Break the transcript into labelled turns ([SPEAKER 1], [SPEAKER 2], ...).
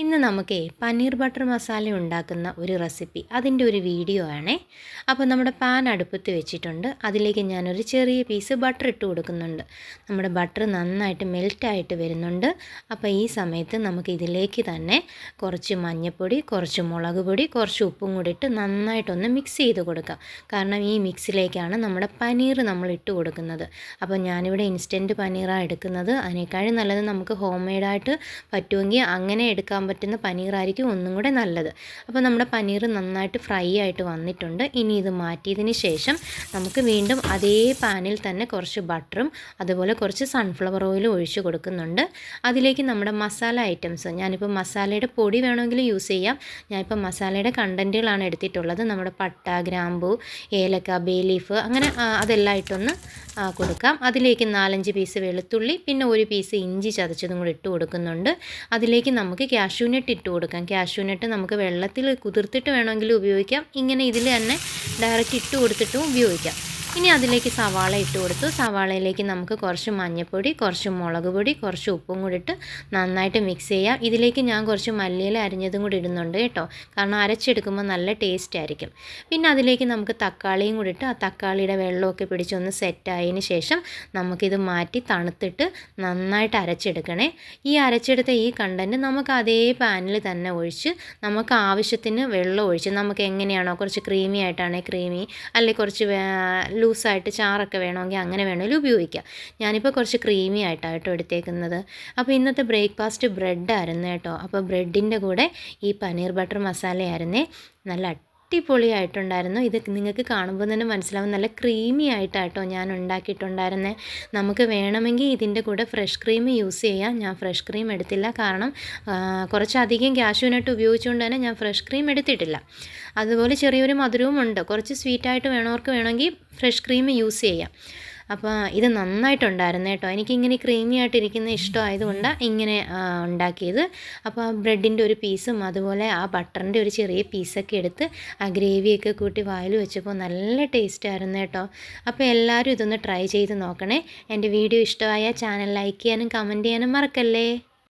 [SPEAKER 1] ഇന്ന് നമുക്കേ പനീർ ബട്ടർ മസാല ഉണ്ടാക്കുന്ന ഒരു റെസിപ്പി അതിൻ്റെ ഒരു വീഡിയോ ആണേ. അപ്പോൾ നമ്മുടെ പാൻ അടുപ്പത്ത് വെച്ചിട്ടുണ്ട്. അതിലേക്ക് ഞാനൊരു ചെറിയ പീസ് ബട്ടർ ഇട്ട് കൊടുക്കുന്നുണ്ട്. നമ്മുടെ ബട്ടർ നന്നായിട്ട് മെൽറ്റായിട്ട് വരുന്നുണ്ട്. അപ്പോൾ ഈ സമയത്ത് നമുക്ക് ഇതിലേക്ക് തന്നെ കുറച്ച് മഞ്ഞൾപ്പൊടി, കുറച്ച് മുളക് പൊടി, കുറച്ച് ഉപ്പും കൂടി ഇട്ട് നന്നായിട്ടൊന്ന് മിക്സ് ചെയ്ത് കൊടുക്കാം. കാരണം ഈ മിക്സിലേക്കാണ് നമ്മുടെ പനീർ നമ്മൾ ഇട്ട് കൊടുക്കുന്നത്. അപ്പോൾ ഞാനിവിടെ ഇൻസ്റ്റൻറ്റ് പനീറാണ് എടുക്കുന്നത്. അതിനേക്കാളും നല്ലത് നമുക്ക് ഹോം മെയ്ഡായിട്ട് പറ്റുമെങ്കിൽ അങ്ങനെ എടുക്കാൻ പറ്റുന്ന പനീറായിരിക്കും ഒന്നും കൂടെ നല്ലത്. അപ്പോൾ നമ്മുടെ പനീർ നന്നായിട്ട് ഫ്രൈ ആയിട്ട് വന്നിട്ടുണ്ട്. ഇനി ഇത് മാറ്റിയതിന് ശേഷം നമുക്ക് വീണ്ടും അതേ പാനിൽ തന്നെ കുറച്ച് ബട്ടറും അതുപോലെ കുറച്ച് സൺഫ്ലവർ ഓയിലും ഒഴിച്ച് കൊടുക്കുന്നുണ്ട്. അതിലേക്ക് നമ്മുടെ മസാല ഐറ്റംസ്, ഞാനിപ്പോൾ മസാലയുടെ പൊടി വേണമെങ്കിൽ യൂസ് ചെയ്യാം. ഞാനിപ്പോൾ മസാലയുടെ കണ്ടൻറ്റുകളാണ് എടുത്തിട്ടുള്ളത്. നമ്മുടെ പട്ട, ഗ്രാമ്പൂ, ഏലക്ക, ബേ ലീഫ്, അങ്ങനെ അതെല്ലാം ഇട്ടൊന്ന് കൊടുക്കാം. അതിലേക്ക് 4-5 പീസ് വെളുത്തുള്ളി, പിന്നെ ഒരു പീസ് ഇഞ്ചി ചതച്ചതും കൂടി ഇട്ട് കൊടുക്കുന്നുണ്ട്. അതിലേക്ക് നമുക്ക് കാഷ്യൂനട്ട് ഇട്ട് കൊടുക്കാം. കാഷ്യൂനട്ട് നമുക്ക് വെള്ളത്തിൽ കുതിർത്തിട്ട് വേണമെങ്കിൽ ഉപയോഗിക്കാം. ഇങ്ങനെ ഇതിൽ തന്നെ ഡയറക്റ്റ് ഇട്ട് കൊടുത്തിട്ടും ഉപയോഗിക്കാം. ഇനി അതിലേക്ക് സവാള ഇട്ട് കൊടുത്തു. സവാളയിലേക്ക് നമുക്ക് കുറച്ച് മഞ്ഞൾപ്പൊടി, കുറച്ച് മുളക് പൊടി, കുറച്ച് ഉപ്പും കൂടി ഇട്ട് നന്നായിട്ട് മിക്സ് ചെയ്യാം. ഇതിലേക്ക് ഞാൻ കുറച്ച് മല്ലിയില അരിഞ്ഞതും കൂടി ഇടുന്നുണ്ട് കേട്ടോ, കാരണം അരച്ചെടുക്കുമ്പോൾ നല്ല ടേസ്റ്റ് ആയിരിക്കും. പിന്നെ അതിലേക്ക് നമുക്ക് തക്കാളിയും കൂടി ഇട്ട് ആ തക്കാളിയുടെ വെള്ളമൊക്കെ പിടിച്ചൊന്ന് സെറ്റായതിന് ശേഷം നമുക്കിത് മാറ്റി തണുത്തിട്ട് നന്നായിട്ട് അരച്ചെടുക്കണേ. ഈ അരച്ചെടുത്ത ഈ കണ്ടൻറ്റ് നമുക്ക് അതേ പാനിൽ തന്നെ ഒഴിച്ച് നമുക്ക് ആവശ്യത്തിന് വെള്ളം ഒഴിച്ച്, നമുക്ക് എങ്ങനെയാണോ കുറച്ച് ക്രീമി ആയിട്ടാണെങ്കിൽ ക്രീമി, അല്ലെങ്കിൽ കുറച്ച് ലൂസായിട്ട് ചാറൊക്കെ വേണമെങ്കിൽ അങ്ങനെ വേണമെങ്കിലും ഉപയോഗിക്കാം. ഞാനിപ്പോൾ കുറച്ച് ക്രീമി ആയിട്ടാണ് കേട്ടോ എടുത്തേക്കുന്നത്. അപ്പോൾ ഇന്നത്തെ ബ്രേക്ക്ഫാസ്റ്റ് ബ്രെഡായിരുന്നു കേട്ടോ. അപ്പോൾ ബ്രെഡിൻ്റെ കൂടെ ഈ പനീർ ബട്ടർ മസാലയായിരുന്നേ. നല്ല അടിപൊളിയായിട്ടുണ്ടായിരുന്നു. ഇത് നിങ്ങൾക്ക് കാണുമ്പോൾ തന്നെ മനസ്സിലാവും, നല്ല ക്രീമി ആയിട്ടാട്ടോ ഞാൻ ഉണ്ടാക്കിയിട്ടുണ്ടായിരുന്നത്. നമുക്ക് വേണമെങ്കിൽ ഇതിൻ്റെ കൂടെ ഫ്രഷ് ക്രീം യൂസ് ചെയ്യാം. ഞാൻ ഫ്രഷ് ക്രീം എടുത്തില്ല, കാരണം കുറച്ചധികം കാഷ്യൂനട്ട് ഉപയോഗിച്ചുകൊണ്ട് തന്നെ ഞാൻ ഫ്രഷ് ക്രീം എടുത്തിട്ടില്ല. അതുപോലെ ചെറിയൊരു മധുരവും ഉണ്ട്. കുറച്ച് സ്വീറ്റായിട്ട് വേണവർക്ക് വേണമെങ്കിൽ ഫ്രഷ് ക്രീം യൂസ് ചെയ്യാം. അപ്പോൾ ഇത് നന്നായിട്ടുണ്ടായിരുന്നു കേട്ടോ. എനിക്കിങ്ങനെ ക്രീമി ആയിട്ടിരിക്കുന്ന ഇഷ്ടമായതുകൊണ്ടാണ് ഇങ്ങനെ ഉണ്ടാക്കിയത്. അപ്പോൾ ആ ബ്രെഡിൻ്റെ ഒരു പീസും അതുപോലെ ആ ബട്ടറിൻ്റെ ഒരു ചെറിയ പീസൊക്കെ എടുത്ത് ആ ഗ്രേവിയൊക്കെ കൂട്ടി വായിൽ വെച്ചപ്പോൾ നല്ല ടേസ്റ്റായിരുന്നു കേട്ടോ. അപ്പോൾ എല്ലാവരും ഇതൊന്ന് ട്രൈ ചെയ്ത് നോക്കണേ. എൻ്റെ വീഡിയോ ഇഷ്ടമായ ചാനൽ ലൈക്ക് ചെയ്യാനും കമൻറ്റ് ചെയ്യാനും മറക്കല്ലേ.